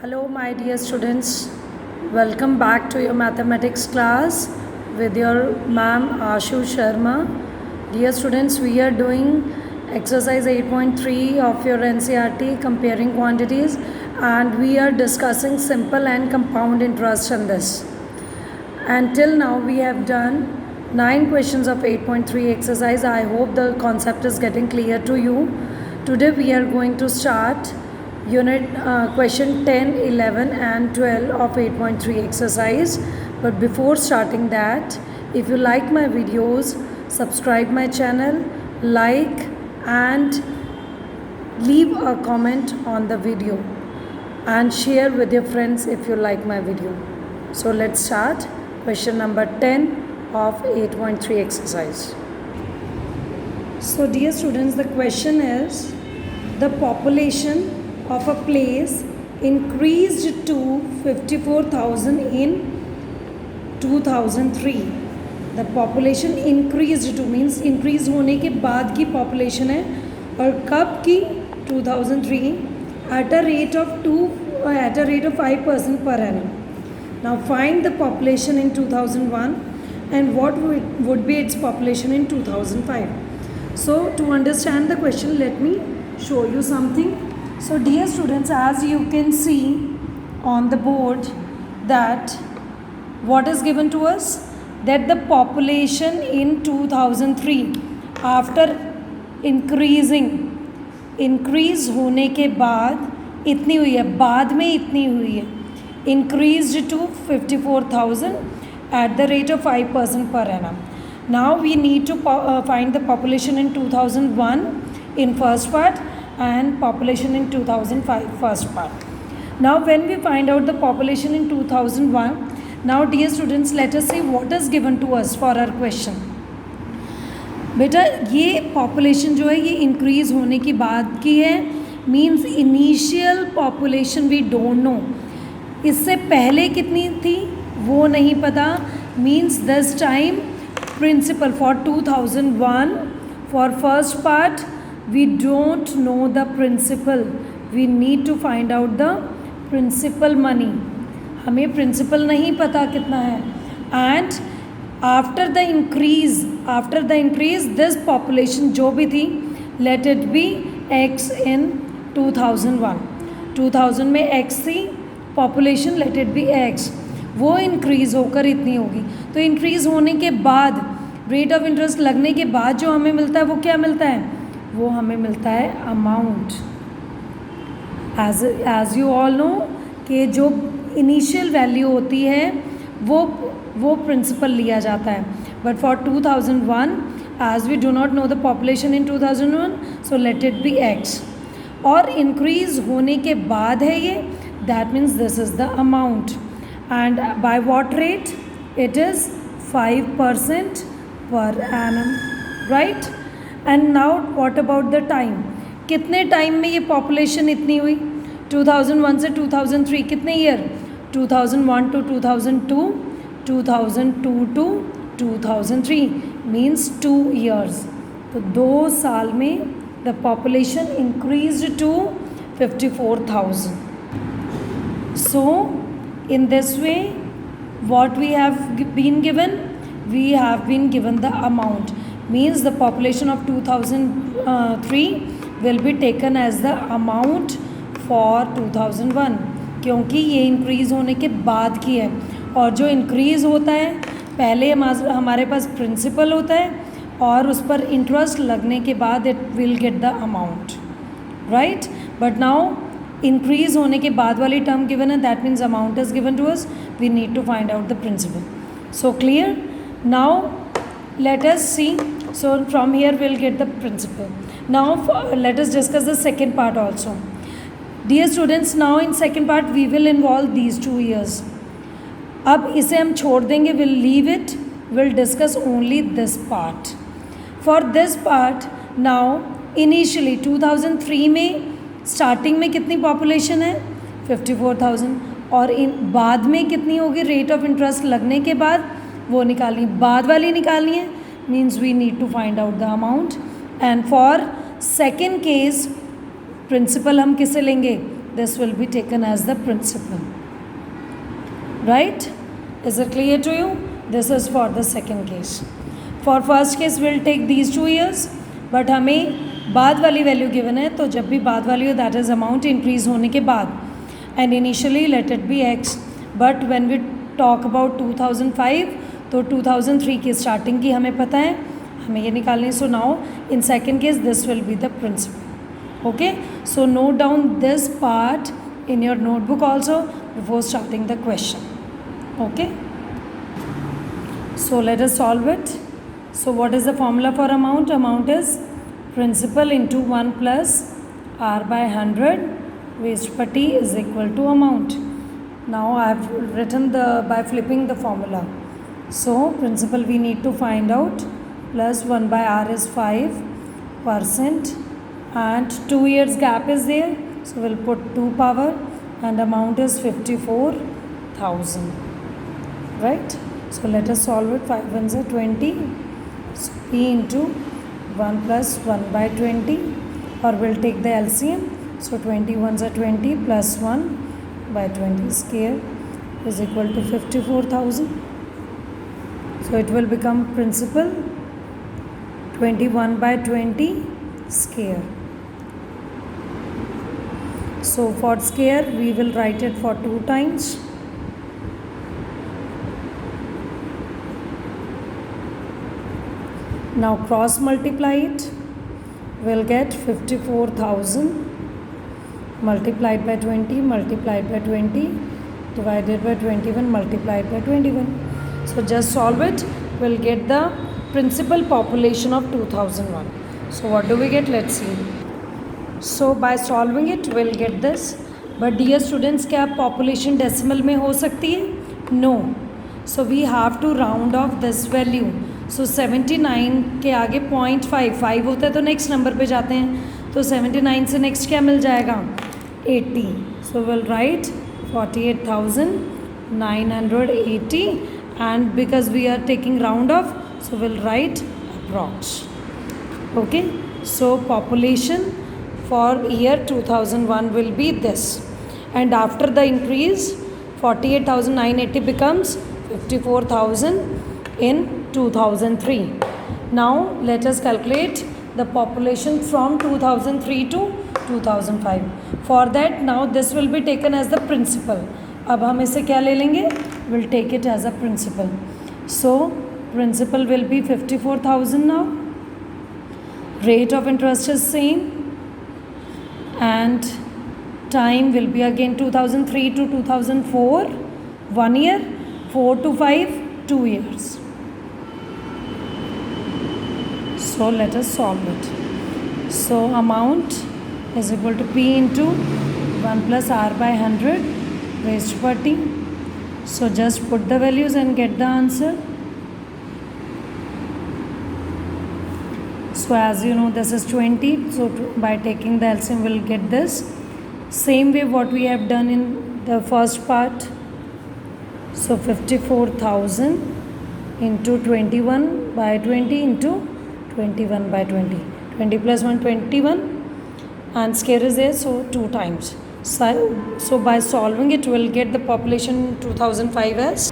Hello, my dear students. Welcome back to your mathematics class with your ma'am Ashu Sharma. Dear students, we are doing exercise 8.3 of your NCERT comparing quantities, and we are discussing simple and compound interest in this. Until now, we have done 9 questions of 8.3 exercise. I hope the concept is getting clear to you. Today, we are going to start unit question 10, 11 and 12 of 8.3 exercise. But before starting that, if you like my videos, subscribe my channel, like and leave a comment on the video and share with your friends if you like my video. So let's start question number 10 of 8.3 exercise. So dear students, the question is, the population of a place increased to 54,000 in 2003. The population increased to means increase होने के बाद की population है, और कब की 2003 at a rate of 5% per annum. Now find the population in 2001 and what would be its population in 2005. So to understand the question, let me show you something. So dear students, as you can see on the board that what is given to us, that the population in 2003 after increase होने के बाद इतनी हुई है, बाद में इतनी हुई है, increased to 54,000 at the rate of 5% per annum. Now we need to find the population in 2001 in first part and population in 2005 first part. Now when we find out the population in 2001, now dear students, let us see what is given to us for our question. बेटा ये population जो है ये increase होने की बाद की है, means initial population we don't know. इससे पहले कितनी थी वो नहीं पता, means this time principal for 2001 for first part we don't know the principal. We need to find out the principal money. हमें principal नहीं पता कितना है. And after the increase this population जो भी थी, let it be x in 2001. 2000 में x थी population, let it be x. वो increase होकर इतनी होगी. तो increase होने के बाद rate of interest लगने के बाद जो हमें मिलता है वो क्या मिलता है, वो हमें मिलता है amount. As you all know कि जो इनिशियल वैल्यू होती है वो प्रिंसिपल लिया जाता है. But for 2001 as we do not know the population in 2001, so let it be x. और इंक्रीज होने के बाद है ये, that means this is the amount. And by what rate, it is 5% per annum, right. And now what about the time, कितने time में ये population इतनी हुई. 2001 से 2003 कितने year, 2001 to 2002, 2002 to 2003 means 2 years. तो 2 साल में the population increased to 54,000. So in this way what we have been given, we have been given the amount, means the population of 2003 will be taken as the amount for 2001, क्योंकि ये increase होने के बाद की है. और जो increase होता है पहले हमारे पास प्रिंसिपल होता है और उस पर इंटरेस्ट लगने के बाद it will get the amount, right. But now increase होने के बाद वाली टर्म गिवन है, that means amount is given to us, we need to find out the principal. So clear. Now let us see. So from here we'll get the principal. Now let us discuss the second part also. Dear students, now in second part we will involve these 2 years. अब इसे हम छोड़ देंगे, we'll leave it, we'll discuss only this part. For this part, now initially 2003 में starting में कितनी population है, 54,000. और बाद में कितनी होगी, rate of interest लगने के बाद वो निकालनी, बाद वाली निकालनी है, means we need to find out the amount. And for second case principal हम किसे लेंगे, this will be taken as the principal. Right? Is it clear to you? This is for the second case. For first case we'll take these 2 years, but हमें बाद वाली value given है, तो जब भी बाद वाली हो दैट इज़ अमाउंट इंक्रीज होने के बाद, and initially let it be x. But when we talk about 2005 to 2003 की स्टार्टिंग की हमें पता है, हमें ये निकालनी. So now in second case this will be the principal. Okay, so note down this part in your notebook also before starting the question. Okay, so let us solve it. So what is the formula for amount? Amount is principal into 1 plus r by 100 raised per t is equal to amount. Now I have written by flipping the formula. So principal we need to find out, plus 1 by r is 5% and 2 years gap is there. So we'll put 2 power and amount is 54,000. Right? So let us solve it. 5 ones are 20. So p into 1 plus 1 by 20, or we'll take the LCM. So 20 ones are 20 plus 1 by 20 square is equal to 54,000. So it will become principal 21 by 20 square. So for square we will write it for 2 times. Now cross multiply it, we'll get 54,000 multiplied by 20 multiplied by 20 divided by 21 multiplied by 21. So just solve it, we'll get the principal population of 2001. So what do we get? Let's see. So by solving it we'll get this. But dear students, क्या population decimal में हो सकती है? No. So we have to round off this value. So 79 के आगे 0.5 होता है तो नेक्स्ट नंबर पे जाते हैं, तो 79 से नेक्स्ट क्या मिल जाएगा? 80. So we'll write 48,980, and because we are taking round off, so we'll write approx. Okay. So population for year 2001 will be this, and after the increase 48,980 becomes 54,000 in 2003. Now let us calculate the population from 2003 to 2005. For that now this will be taken as the principal. अब हम इसे क्या ले लेंगे? We'll take it as a principal. So principal will be 54,000 now. Rate of interest is same, and time will be again 2003 to 2004, 1 year, 4 to 5, 2 years. So let us solve it. So amount is equal to p into 1 plus r by 100 raised to t. So just put the values and get the answer. So as you know this is 20, so by taking the LCM we'll get this. Same way what we have done in the first part. So 54,000 into 21 by 20 into 21 by 20. 20 plus 1, 21, and square is there, so 2 times. So by solving it we'll get the population 2005 as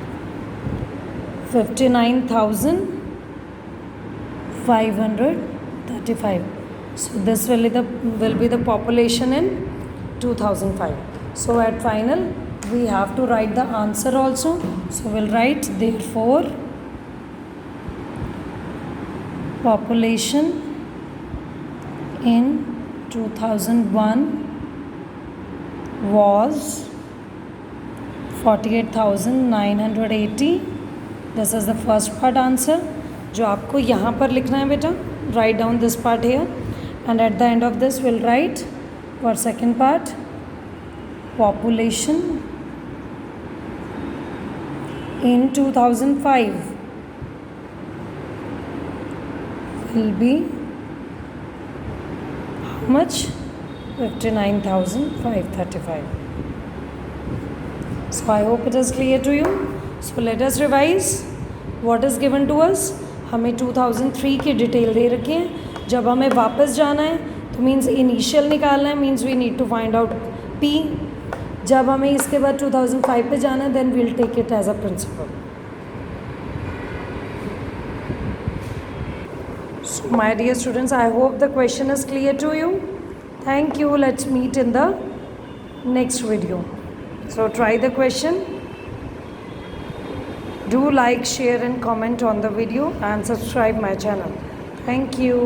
59,535. So this will be the population in 2005. So at final we have to write the answer also. So we'll write therefore population in 2001 was 48,980. This is the first part answer. जो आपको यहाँ पर लिखना है बेटा, write down this part here, and at the end of this we'll write for second part population in 2005 will be how much? 59,535. So I hope it is clear to you. So let us revise what is given to us. हमें 2003 की detail दे रखी है. जब हमें वापस जाना है तो मीन्स इनिशियल निकालना है, means we need to find out P जब हमें इसके बाद 2005 पे जाना है, then we'll take it as a principal. So my dear students, I hope the question is clear to you. Thank you. Let's meet in the next video. So try the question. Do like, share and comment on the video and subscribe my channel. Thank you.